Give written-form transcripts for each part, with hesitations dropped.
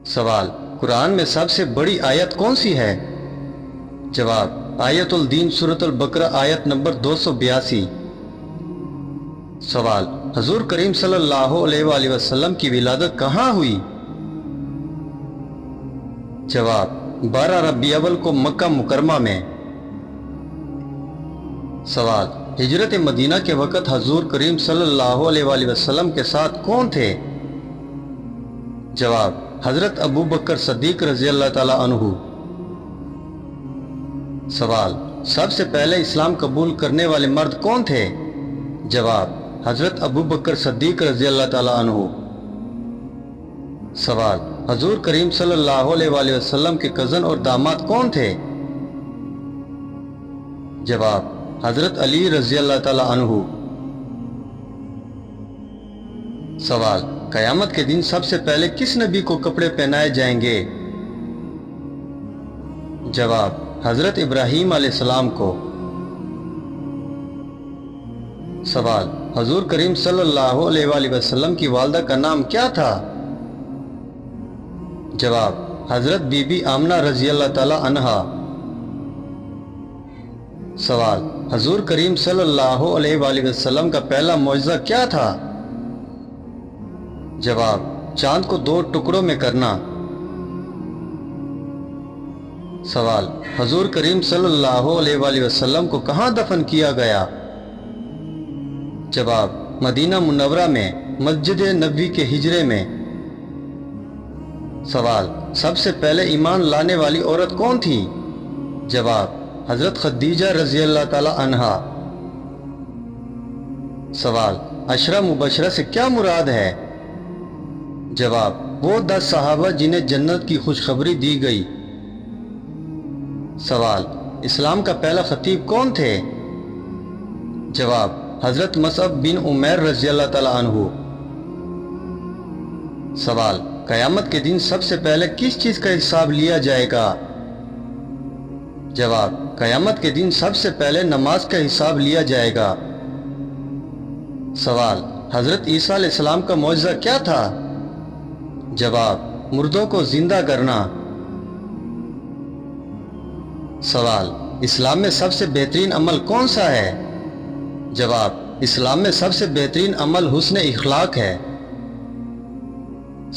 سوال، قرآن میں سب سے بڑی آیت کون سی ہے؟ جواب، آیت الدین سورۃ البقرہ آیت نمبر 282۔ سوال، حضور کریم صلی اللہ علیہ وآلہ وسلم کی ولادت کہاں ہوئی؟ جواب، 12 ربیع الاول کو مکہ مکرمہ میں۔ سوال، ہجرت مدینہ کے وقت حضور کریم صلی اللہ علیہ وآلہ وسلم کے ساتھ کون تھے؟ جواب، حضرت ابو بکر صدیق رضی اللہ تعالی عنہ۔ سوال، سب سے پہلے اسلام قبول کرنے والے مرد کون تھے؟ جواب، حضرت ابو بکر صدیق رضی اللہ تعالی عنہ۔ سوال، حضور کریم صلی اللہ علیہ وآلہ وسلم کے کزن اور داماد کون تھے؟ جواب، حضرت علی رضی اللہ تعالی عنہ۔ سوال، قیامت کے دن سب سے پہلے کس نبی کو کپڑے پہنائے جائیں گے؟ جواب، حضرت ابراہیم علیہ السلام کو۔ سوال، حضور کریم صلی اللہ علیہ وآلہ وسلم کی والدہ کا نام کیا تھا؟ جواب، حضرت بی بی آمنہ رضی اللہ تعالی عنہا۔ سوال، حضور کریم صلی اللہ علیہ وآلہ وسلم کا پہلا معجزہ کیا تھا؟ جواب، چاند کو 2 ٹکڑوں میں کرنا۔ سوال، حضور کریم صلی اللہ علیہ وآلہ وسلم کو کہاں دفن کیا گیا؟ جواب، مدینہ منورہ میں مسجد نبوی کے حجرے میں۔ سوال، سب سے پہلے ایمان لانے والی عورت کون تھی؟ جواب، حضرت خدیجہ رضی اللہ تعالی عنہا۔ سوال، عشرہ مبشرہ سے کیا مراد ہے؟ جواب، وہ 10 صحابہ جنہیں جنت کی خوشخبری دی گئی۔ سوال، اسلام کا پہلا خطیب کون تھے؟ جواب، حضرت مصعب بن عمیر رضی اللہ تعالی عنہ۔ سوال، قیامت کے دن سب سے پہلے کس چیز کا حساب لیا جائے گا؟ جواب، قیامت کے دن سب سے پہلے نماز کا حساب لیا جائے گا۔ سوال، حضرت عیسیٰ علیہ السلام کا معجزہ کیا تھا؟ جواب، مردوں کو زندہ کرنا۔ سوال، اسلام میں سب سے بہترین عمل کون سا ہے؟ جواب، اسلام میں سب سے بہترین عمل حسن اخلاق ہے۔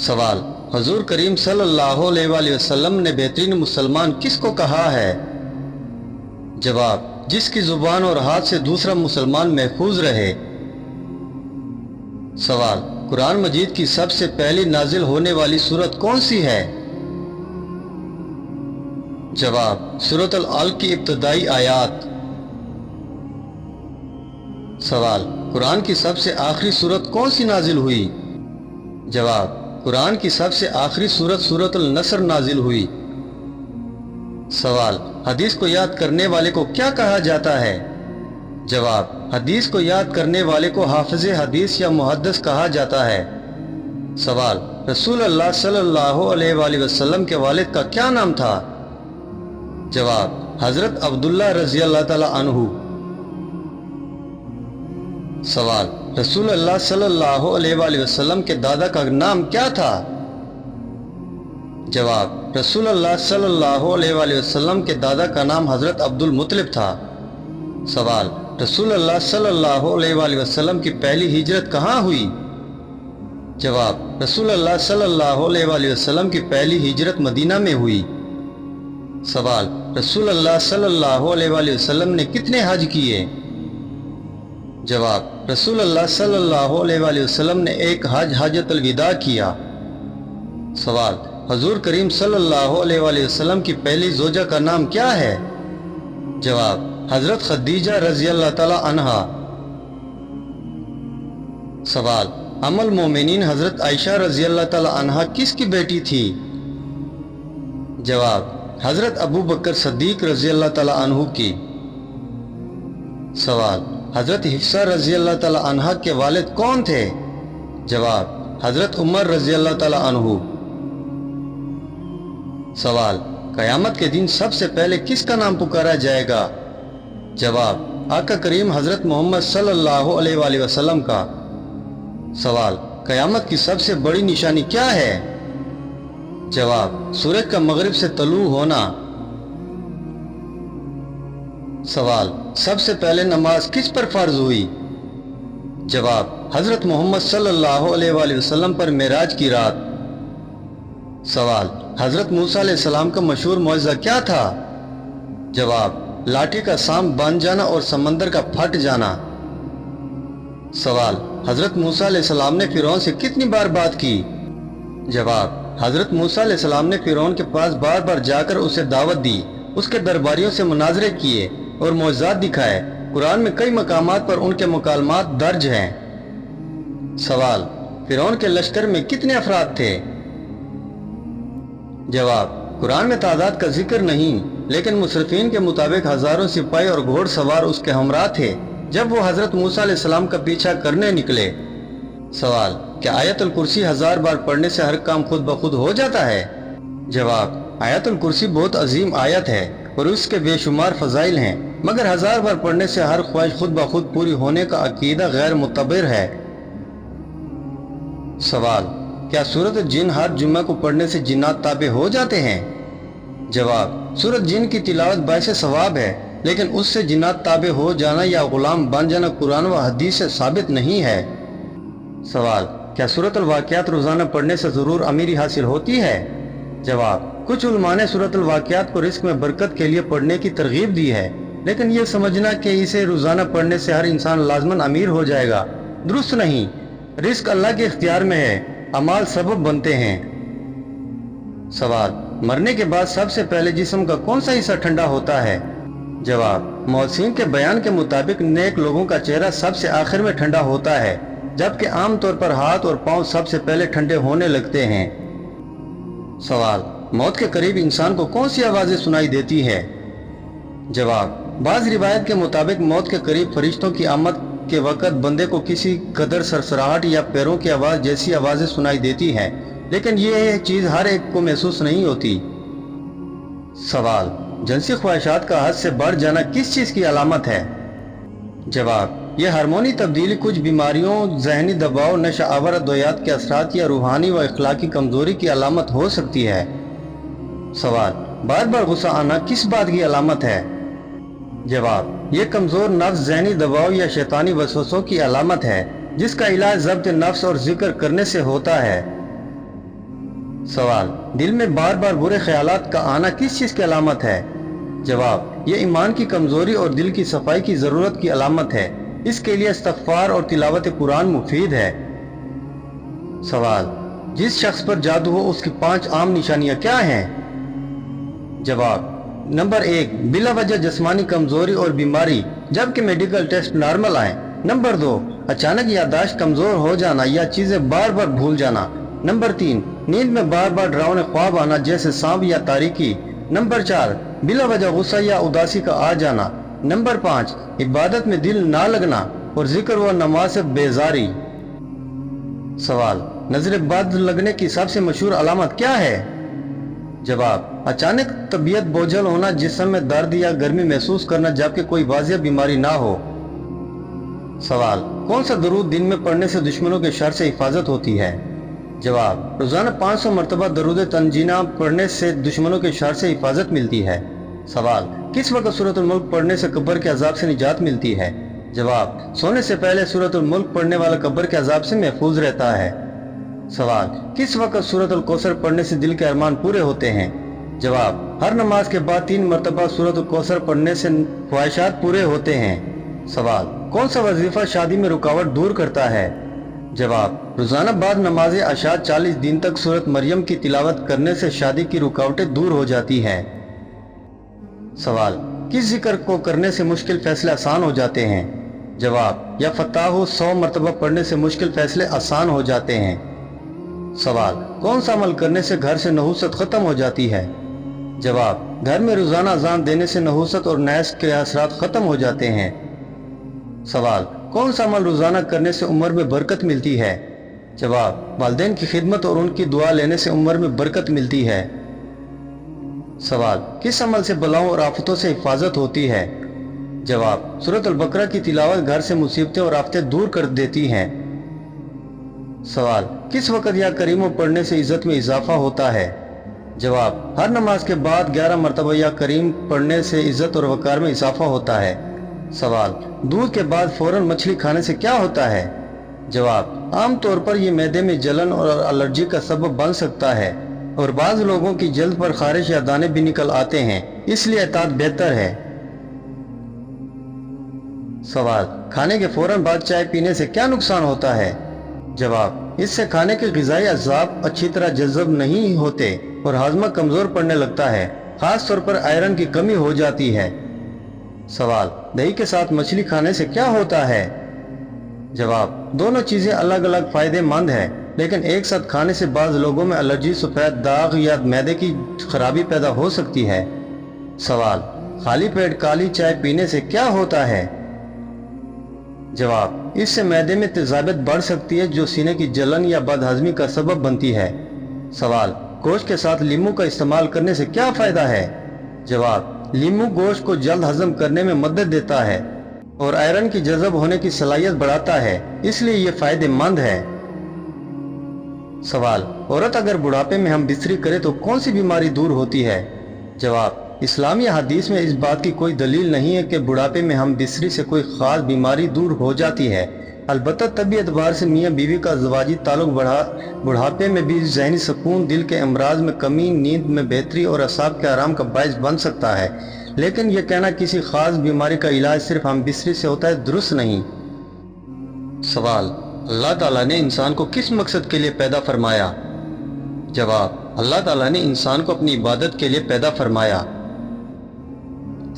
سوال، حضور کریم صلی اللہ علیہ وآلہ وسلم نے بہترین مسلمان کس کو کہا ہے؟ جواب، جس کی زبان اور ہاتھ سے دوسرا مسلمان محفوظ رہے۔ سوال، قرآن مجید کی سب سے پہلی نازل ہونے والی سورت کون سی ہے؟ جواب، سورۃ العلق کی ابتدائی آیات۔ سوال، قرآن کی سب سے آخری سورت کون سی نازل ہوئی؟ جواب، قرآن کی سب سے آخری سورت سورۃ النصر نازل ہوئی۔ سوال، حدیث کو یاد کرنے والے کو کیا کہا جاتا ہے؟ جواب، حدیث کو یاد کرنے والے کو حافظ حدیث یا محدث کہا جاتا ہے۔ سوال، رسول اللہ صلی اللہ علیہ وآلہ وسلم کے والد کا کیا نام تھا؟ جواب، حضرت عبداللہ رضی اللہ تعالی عنہ۔ سوال، رسول اللہ صلی اللہ علیہ وآلہ وسلم کے دادا کا نام کیا تھا؟ جواب، رسول اللہ صلی اللہ علیہ وآلہ وسلم کے دادا کا نام حضرت عبد المطلب تھا۔ سوال، رسول اللہ صلی اللہ علیہ وآلہ وسلم کی پہلی ہجرت کہاں ہوئی؟ جواب، رسول اللہ صلی اللہ علیہ وآلہ وسلم کی پہلی ہجرت مدینہ میں ہوئی۔ سوال، رسول اللہ صلی اللہ علیہ وآلہ وسلم نے کتنے حج کیے؟ جواب، رسول اللہ صلی اللہ علیہ وآلہ وسلم نے ایک حج حجۃ الوداع کیا۔ سوال، حضور کریم صلی اللہ علیہ وآلہ وسلم کی پہلی زوجہ کا نام کیا ہے؟ جواب، حضرت خدیجہ رضی اللہ تعالی عنہا۔ سوال، ام المومنین حضرت عائشہ رضی اللہ تعالی عنہا کس کی بیٹی تھی؟ جواب، حضرت ابو بکر صدیق رضی اللہ تعالی عنہ کی۔ سوال، حضرت حفصہ رضی اللہ تعالی عنہ کے والد کون تھے؟ جواب، حضرت عمر رضی اللہ تعالی عنہ۔ سوال، قیامت کے دن سب سے پہلے کس کا نام پکارا جائے گا؟ جواب، آقا کریم حضرت محمد صلی اللہ علیہ وآلہ وسلم کا۔ سوال، قیامت کی سب سے بڑی نشانی کیا ہے؟ जवाब, सूरज का मगरिब से तलू होना। सवाल, सबसे पहले नमाज किस पर फर्ज हुई? जवाब, हजरत मोहम्मद सल्लल्लाहु अलैहि वसल्लम पर मेराज की रात। सवाल, हजरत मूसा अलैहिस्सलाम का मशहूर मौजज़ा क्या था? जवाब, लाठी का सांप बन जाना और समंदर का फट जाना। सवाल, हजरत मूसा अलैहिस्सलाम ने फिरौन से कितनी बार बात की? जवाब, हजरत मूसा अलैहिस्सलाम ने फिरौन के पास बार बार जाकर उसे दावत दी, उसके दरबारियों से मुनाजरे किए और मौजज़ात दिखाए। कुरान में कई मकामात पर उनके मुकालमात दर्ज हैं। सवाल, फिरौन के लश्कर में कितने अफराद थे? जवाब, कुरान में तादाद का जिक्र नहीं, लेकिन मुसरफीन के मुताबिक हजारों सिपाही और घोड़सवार उसके हमरा थे जब वो हजरत मूसा अलैहिस्सलाम का पीछा करने निकले। सवाल, क्या आयतुल कुर्सी 1000 बार पढ़ने से हर काम खुद ब खुद हो जाता है? जवाब, आयतुल कुर्सी बहुत अजीम आयत है और उसके बेशुमार फजाइल हैं, मगर 1000 बार पढ़ने से हर ख्वाहिश खुद ब खुद पूरी होने का अकीदा गैर मुतबर है। सवाल, क्या सूरत जिन हर जुम्मे को पढ़ने से जिन्नात ताबे हो जाते हैं? जवाब, सूरत जिन की तिलावत बाइस सवाब है, लेकिन उससे जिन्नात ताबे हो जाना या गुलाम बन जाना कुरान व हदीस से साबित नहीं है। सवाल, क्या सूरत अल-वाक़ियात रोजाना पढ़ने से जरूर अमीरी हासिल होती है? जवाब, कुछ उलमा ने सूरत अल-वाक़ियात को रिस्क में बरकत के लिए पढ़ने की तरगीब दी है, लेकिन ये समझना कि इसे रोजाना पढ़ने से हर इंसान लाजमन अमीर हो जाएगा, दुरुस्त नहीं। रिस्क अल्लाह के इख्तियार में है, अमाल सबब बनते हैं। सवाल, मरने के बाद सबसे पहले जिस्म का कौन सा हिस्सा ठंडा होता है? जवाब, मौसीन के बयान के मुताबिक नेक लोगों का चेहरा सबसे आखिर में ठंडा होता है, जबकि आमतौर पर हाथ और पांव सबसे पहले ठंडे होने लगते हैं। सवाल, मौत के करीब इंसान को कौन सी आवाजें सुनाई देती है? जवाब, बाज रिवायत के मुताबिक मौत के करीब फरिश्तों की आमद के वक़्त बंदे को किसी कदर सरसराहट या पैरों की आवाज जैसी आवाजें सुनाई देती है, लेकिन ये चीज हर एक को महसूस नहीं होती। सवाल, जिनसी ख्वाहिशात का हद से बढ़ जाना किस चीज की अलामत है? जवाब, यह हार्मोनी तब्दीली कुछ बीमारियों, जहनी दबाव, नशा आवर अद्वियात के असरात या रूहानी व अखलाकी कमजोरी की अलामत हो सकती है। सवाल, बार बार गुस्सा आना किस बात की अलामत है? जवाब, यह कमजोर नफ्स, जहनी दबाव या शैतानी वसवसों की अलामत है, जिसका इलाज ज़ब्त नफ्स और जिक्र करने से होता है। सवाल, दिल में बार बार बुरे ख्यालात का आना किस चीज की अलामत है? जवाब, यह ईमान की कमजोरी और दिल की सफाई की जरूरत की अलामत है, इसके लिए इस्तग़फ़ार और तिलावत कुरान मुफीद है। सवाल, जिस शख्स पर जादू हो उसकी 5 आम निशानियां क्या हैं? जवाब, नंबर 1, बिला वजह जिस्मानी कमजोरी और बीमारी जबकि मेडिकल टेस्ट नॉर्मल आए। नंबर 2, अचानक याददाश्त कमजोर हो जाना या चीजें बार बार भूल जाना। नंबर 3, नींद में बार बार डरावने ख्वाब आना जैसे सांप या तारीकी। नंबर 4, बिला वजह गुस्सा या उदासी का आ जाना। नंबर 5, इबादत में दिल ना लगना और जिक्र व नमाज से बेजारी। सवाल, नजर बद लगने की सबसे मशहूर अलामत क्या है? जवाब, अचानक तबीयत बोझल होना, जिस्म में दर्द या गर्मी महसूस करना जबकि कोई वाज़िह बीमारी ना हो। सवाल, कौन सा दरूद दिन में पढ़ने से दुश्मनों के शर से हिफाजत होती है? जवाब, रोजाना 500 मरतबा दरूद तंजीना पढ़ने से दुश्मनों के शर से हिफाजत मिलती है। सवाल, किस वक्त सूरतुल मुल्क पढ़ने से कब्र के अजाब से निजात मिलती है? जवाब, सोने से पहले सूरतुल मुल्क पढ़ने वाला कब्र के अजाब से महफूज रहता है। सवाल, किस वक्त सूरतुल कौसर पढ़ने से दिल के अरमान पूरे होते हैं? जवाब, हर नमाज के बाद 3 मरतबा सूरतुल कौसर पढ़ने से ख्वाहिशात पूरे होते हैं। सवाल, कौन सा वजीफा शादी में रुकावट दूर करता है? जवाब, रोजाना बाद नमाज अशा 40 दिन तक सूरत मरियम की तिलावत करने से शादी की रुकावटें दूर हो जाती हैं। सवाल, किस जिक्र को करने से मुश्किल फैसले आसान हो जाते हैं? जवाब, या फताह 100 मरतबा पढ़ने से मुश्किल फैसले आसान हो जाते हैं। सवाल, कौन सा अमल करने से घर से नहुसत खत्म हो जाती है? जवाब, घर में रोजाना अजान देने से नहुसत और नैस के असरात खत्म हो जाते हैं। सवाल, कौन सा अमल रोजाना करने से उम्र में बरकत मिलती है? जवाब, वालिदैन की खिदमत और उनकी दुआ लेने से उम्र में बरकत मिलती है। सवाल, किस अमल से बलाओं और आफतों से हिफाजत होती है? जवाब, सूरत अल-बकरा की तिलावत घर से मुसीबतें और आफतें दूर कर देती हैं। सवाल, किस वक़्त या करीमों पढ़ने से इज्जत में इजाफा होता है? जवाब, हर नमाज के बाद 11 मरतबा या करीम पढ़ने से इज्जत और वकार में इजाफा होता है। सवाल, दूध के बाद फौरन मछली खाने से क्या होता है? जवाब, आम तौर पर यह मैदे में जलन और एलर्जी का सबब बन सकता है और बाज़ लोगों की जल्द पर खारिश या दाने भी निकल आते हैं, इसलिए एहतियात बेहतर है। सवाल, खाने के फौरन बाद चाय पीने से क्या नुकसान होता है? जवाब, इससे खाने के ग़िज़ाई अज़्ज़ाब अच्छी तरह जज़ब नहीं होते और हाजमा कमज़ोर पड़ने लगता है, ख़ास तौर पर आयरन की कमी हो जाती है। सवाल, दही के साथ मछली खाने से क्या होता है? जवाब, दोनों चीज़ें अलग अलग फ़ायदेमंद हैं, लेकिन एक साथ खाने से बाज़ लोगों में एलर्जी, सफ़ेद दाग या मैदे की खराबी पैदा हो सकती है। सवाल, खाली पेट काली चाय पीने से क्या होता है? जवाब, इससे मैदे में तेज़ाबियत बढ़ सकती है जो सीने की जलन या बदहज़मी का सबब बनती है। सवाल, गोश्त के साथ लीमू का इस्तेमाल करने से क्या फ़ायदा है? जवाब, लीमू गोश्त को जल्द हजम करने में मदद देता है और आयरन की जज़ब होने की सलाहियत बढ़ाता है, इसलिए ये फ़ायदेमंद है। सवाल, औरत अगर बुढ़ापे में हम बिस्तरी करे तो कौन सी बीमारी दूर होती है? जवाब, इस्लामी हदीस में इस बात की कोई दलील नहीं है कि बुढ़ापे में हम बिस्तरी से कोई ख़ास बीमारी दूर हो जाती है। अलबत्ता तबी एतबार से मियाँ बीवी का ज़वाजी ताल्लुक बुढ़ापे में भी ज़हनी सुकून, दिल के अमराज में कमी, नींद में बेहतरी और असाब के आराम का बायस बन सकता है, लेकिन यह कहना किसी ख़ास बीमारी का इलाज सिर्फ हम बिस्तरी से होता है दुरुस्त नहीं। सवाल, अल्लाह ताला ने इंसान को किस मकसद के लिए पैदा फरमाया? जवाब, अल्लाह ताला ने इंसान को अपनी इबादत के लिए पैदा फरमाया।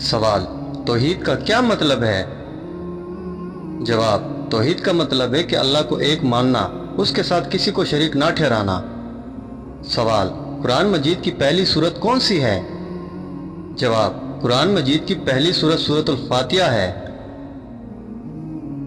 सवाल, तौहीद का क्या मतलब है? जवाब, तौहीद का मतलब है कि अल्लाह को एक मानना, उसके साथ किसी को शरीक ना ठहराना। सवाल, कुरान मजीद की पहली सूरत कौन सी है? जवाब, कुरान मजीद की पहली सूरत सूरतुल फातिहा है।